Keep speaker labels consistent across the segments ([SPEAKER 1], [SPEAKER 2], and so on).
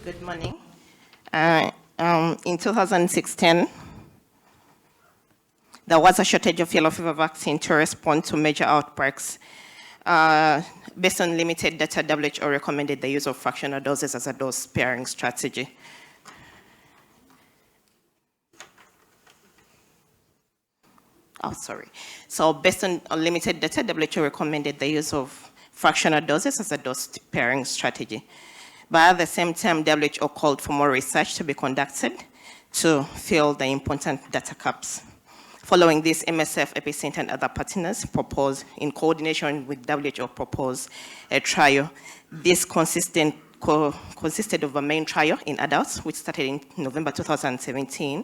[SPEAKER 1] Good morning. In 2016, there was a shortage of yellow fever vaccine to respond to major outbreaks. Based on limited data, WHO recommended the use of fractional doses as a dose sparing strategy. So based on limited data, WHO recommended the use of fractional doses as a dose sparing strategy. But at the same time, WHO called for more research to be conducted to fill the important data gaps. Following this, MSF, Epicenter, and other partners proposed, in coordination with WHO, proposed a trial. This consisted of a main trial in adults, which started in November 2017,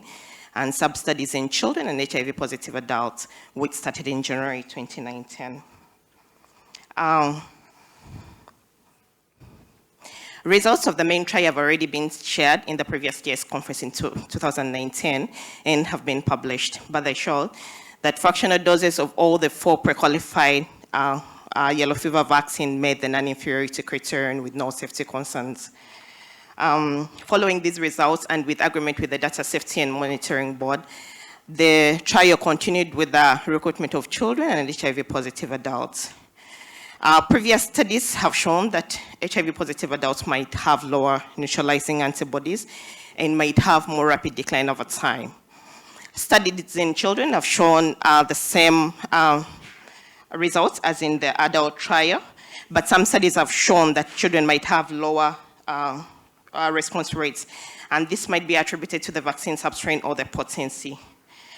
[SPEAKER 1] and sub-studies in children and HIV-positive adults, which started in January 2019. Results of the main trial have already been shared in the previous year's conference in 2019 and have been published, but they show that fractional doses of all the 4 pre-qualified yellow fever vaccine made the non-inferiority criterion with no safety concerns. Following these results and with agreement with the Data Safety and Monitoring Board, the trial continued with the recruitment of children and HIV-positive adults. Previous studies have shown that HIV-positive adults might have lower neutralizing antibodies and might have more rapid decline over time. Studies in children have shown the same results as in the adult trial, but some studies have shown that children might have lower response rates, and this might be attributed to the vaccine substrain or the potency.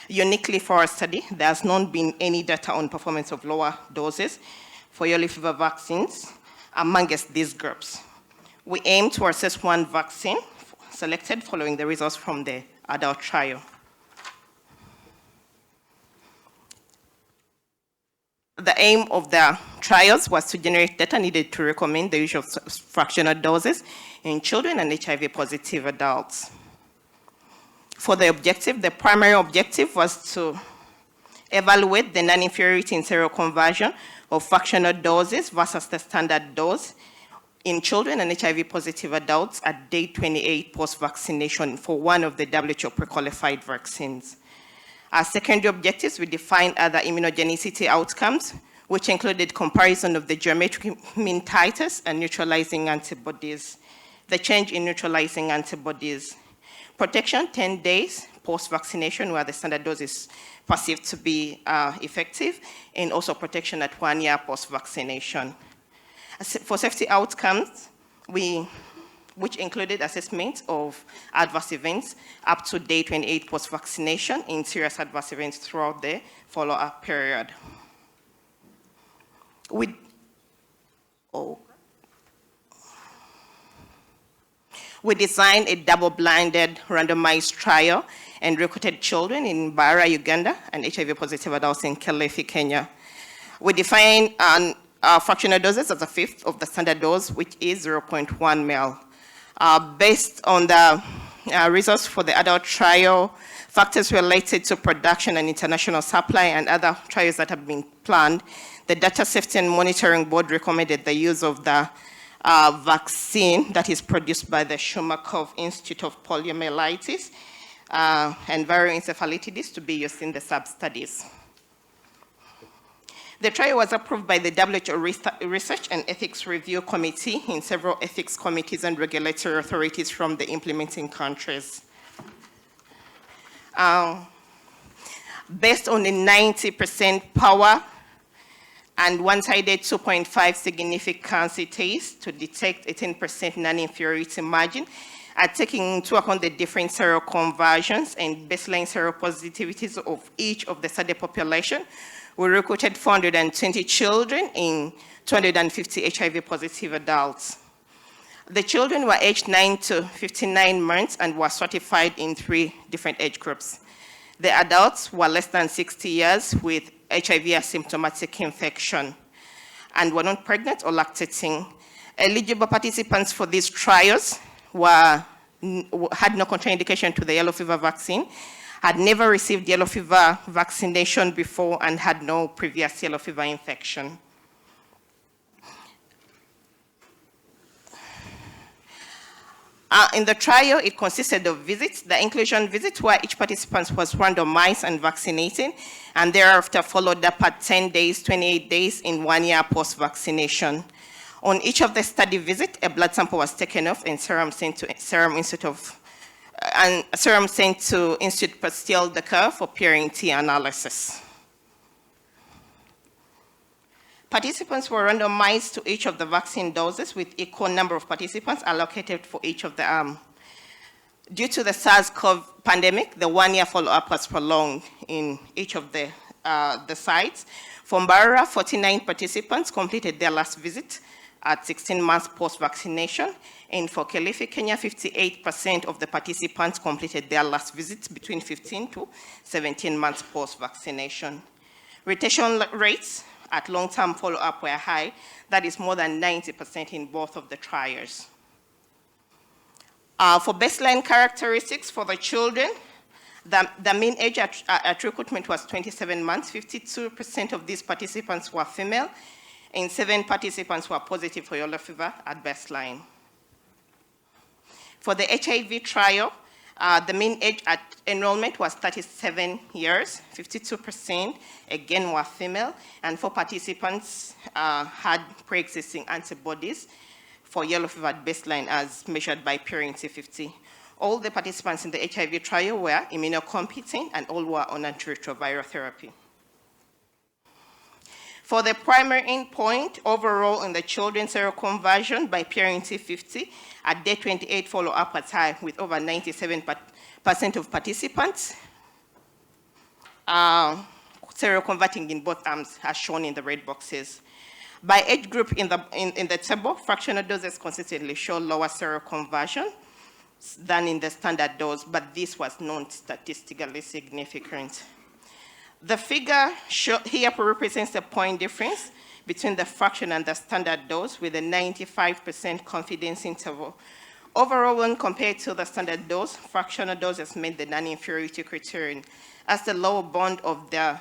[SPEAKER 1] Uniquely for our study, there has not been any data on performance of lower doses for yellow fever vaccines amongst these groups. We aim to assess one vaccine selected following the results from the adult trial. The aim of the trials was to generate data needed to recommend the use of fractional doses in children and HIV-positive adults. For the objective, the primary objective was to evaluate the non-inferiority in seroconversion of fractional doses versus the standard dose in children and HIV-positive adults at day 28 post-vaccination for one of the WHO-prequalified vaccines. As secondary objectives, we defined other immunogenicity outcomes, which included comparison of the geometric mean titers and neutralizing antibodies, the change in neutralizing antibodies, protection 10 days post-vaccination where the standard dose is perceived to be effective, and also protection at 1 year post-vaccination. For safety outcomes, which included assessment of adverse events up to day 28 post-vaccination in serious adverse events throughout the follow-up period. We designed a double-blinded randomized trial and recruited children in Bara, Uganda, and HIV-positive adults in Kilifi, Kenya. We defined fractional doses as a fifth of the standard dose, which is 0.1 ml. Based on the results for the adult trial, factors related to production and international supply and other trials that have been planned, the Data Safety and Monitoring Board recommended the use of the vaccine that is produced by the Shumakov Institute of Poliomyelitis and Viral Encephalitis to be used in the sub-studies. The trial was approved by the WHO Research and Ethics Review Committee in several ethics committees and regulatory authorities from the implementing countries. Based on the 90% power and one-sided 2.5 significance test to detect 18% non-inferiority margin, taking into account the different seroconversions and baseline seropositivities of each of the study population, we recruited 420 children in 250 HIV-positive adults. The children were aged 9 to 59 months and were stratified in 3 different age groups. The adults were less than 60 years with HIV asymptomatic infection and were not pregnant or lactating. Eligible participants for these trials had no contraindication to the yellow fever vaccine, had never received yellow fever vaccination before, and had no previous yellow fever infection. In the trial, it consisted of visits, the inclusion visit where each participant was randomized and vaccinated, and thereafter followed up at 10 days, 28 days in 1 year post-vaccination. On each of the study visits, a blood sample was taken off and serum sent to Institute Pasteur Dakar for purity analysis. Participants were randomized to each of the vaccine doses with equal number of participants allocated for each of the arms. Due to the SARS-CoV pandemic, the 1 year follow-up was prolonged in each of the sites. For Mbarara, 49 participants completed their last visit at 16 months post-vaccination, and for Kilifi, Kenya, 58% of the participants completed their last visits between 15 to 17 months post-vaccination. Retention rates at long-term follow-up were high, that is more than 90% in both of the trials. For baseline characteristics for the children, the mean age at recruitment was 27 months. 52% of these participants were female, and 7 participants were positive for yellow fever at baseline. For the HIV trial, the mean age at enrollment was 37 years, 52% again were female, and 4 participants had pre-existing antibodies for yellow fever at baseline as measured by purity 50. All the participants in the HIV trial were immunocompetent and all were on antiretroviral therapy. For the primary endpoint, overall in the children seroconversion by purity 50, at day 28 follow-up was high with over 97% of participants seroconverting in both arms as shown in the red boxes. By age group in the table, fractional doses consistently show lower seroconversion than in the standard dose, but this was not statistically significant. The figure here represents the point difference between the fractional and the standard dose with a 95% confidence interval. Overall, when compared to the standard dose, fractional doses met the non-inferiority criterion as the lower bound of the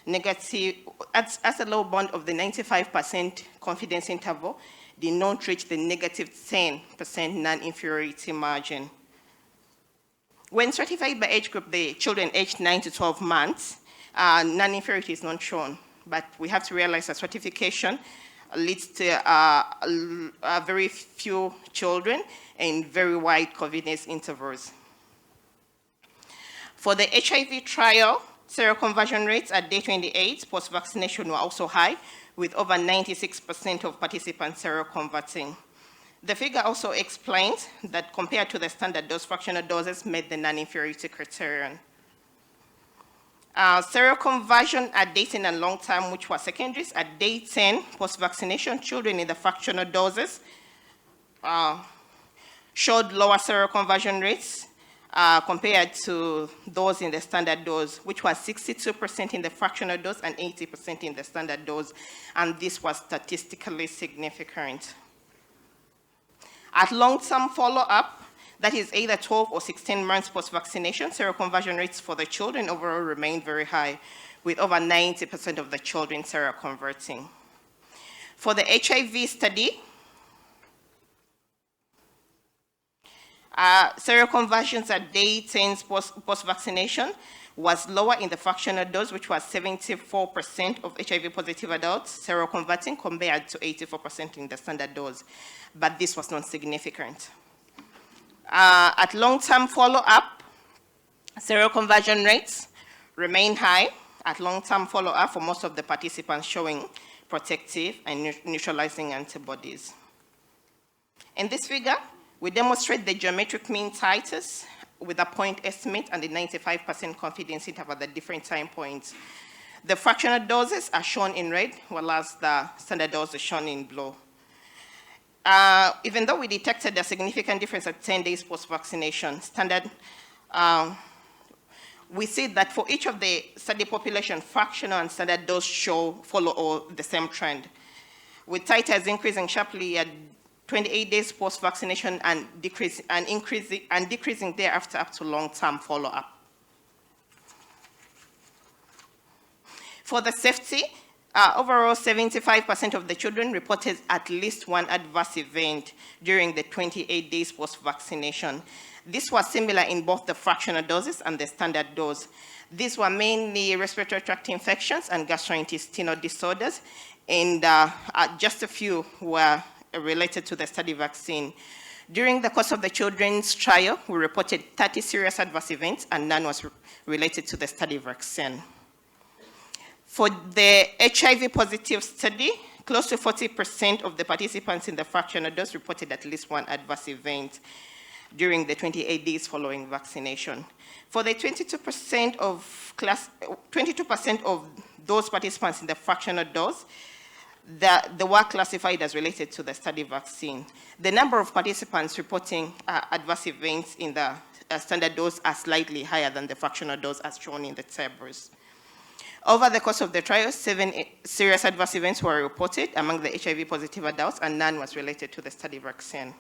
[SPEAKER 1] negative, as the lower bound of the 95% confidence interval did not reach the negative 10% non-inferiority margin. When stratified by age group, the children aged 9 to 12 months, non-inferiority is not shown, but we have to realize that stratification leads to very few children and very wide confidence intervals. For the HIV trial, seroconversion rates at day 28 post-vaccination were also high, with over 96% of participants seroconverting. The figure also explains that compared to the standard dose, fractional doses met the non-inferiority criterion. Seroconversion at day 10 and long term, which were secondaries, at day 10 post-vaccination, children in the fractional doses showed lower seroconversion rates compared to those in the standard dose, which was 62% in the fractional dose and 80% in the standard dose, and this was statistically significant. At long-term follow-up, that is either 12 or 16 months post-vaccination, seroconversion rates for the children overall remained very high, with over 90% of the children seroconverting. For the HIV study, seroconversions at day 10 post-vaccination was lower in the fractional dose, which was 74% of HIV-positive adults seroconverting compared to 84% in the standard dose, but this was not significant. At long-term follow-up, seroconversion rates remain high at long-term follow-up for most of the participants showing protective and neutralizing antibodies. In this figure, we demonstrate the geometric mean titers with a point estimate and the 95% confidence interval at different time points. The fractional doses are shown in red, whereas the standard dose is shown in blue. Even though we detected a significant difference at 10 days post-vaccination, we see that for each of the study population, fractional and standard dose follow all the same trend, with titers increasing sharply at 28 days post-vaccination and decreasing thereafter up to long-term follow-up. For the safety, Overall, 75% of the children reported at least one adverse event during the 28 days post-vaccination. This was similar in both the fractional doses and the standard dose. These were mainly respiratory tract infections and gastrointestinal disorders, and just a few were related to the study vaccine. During the course of the children's trial, we reported 30 serious adverse events, and none was related to the study vaccine. For the HIV positive study, close to 40% of the participants in the fractional dose reported at least one adverse event during the 28 days following vaccination. For the 22% of those participants in the fractional dose, they were classified as related to the study vaccine. The number of participants reporting adverse events in the standard dose are slightly higher than the fractional dose as shown in the tables. Over the course of the trial, 7 serious adverse events were reported among the HIV-positive adults, and none was related to the study vaccine.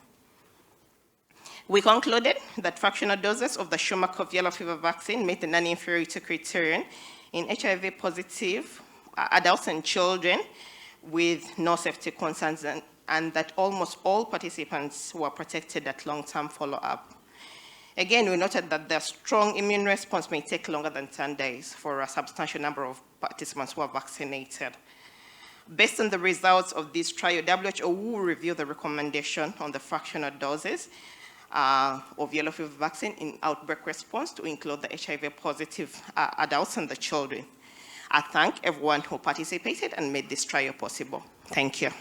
[SPEAKER 1] We concluded that fractional doses of the Schumacher yellow fever vaccine met the non-inferiority criterion in HIV-positive adults and children with no safety concerns, and that almost all participants were protected at long-term follow-up. Again, we noted that the strong immune response may take longer than 10 days for a substantial number of participants who are vaccinated. Based on the results of this trial, WHO will review the recommendation on the fractional doses of yellow fever vaccine in outbreak response to include the HIV-positive adults and the children. I thank everyone who participated and made this trial possible. Thank you.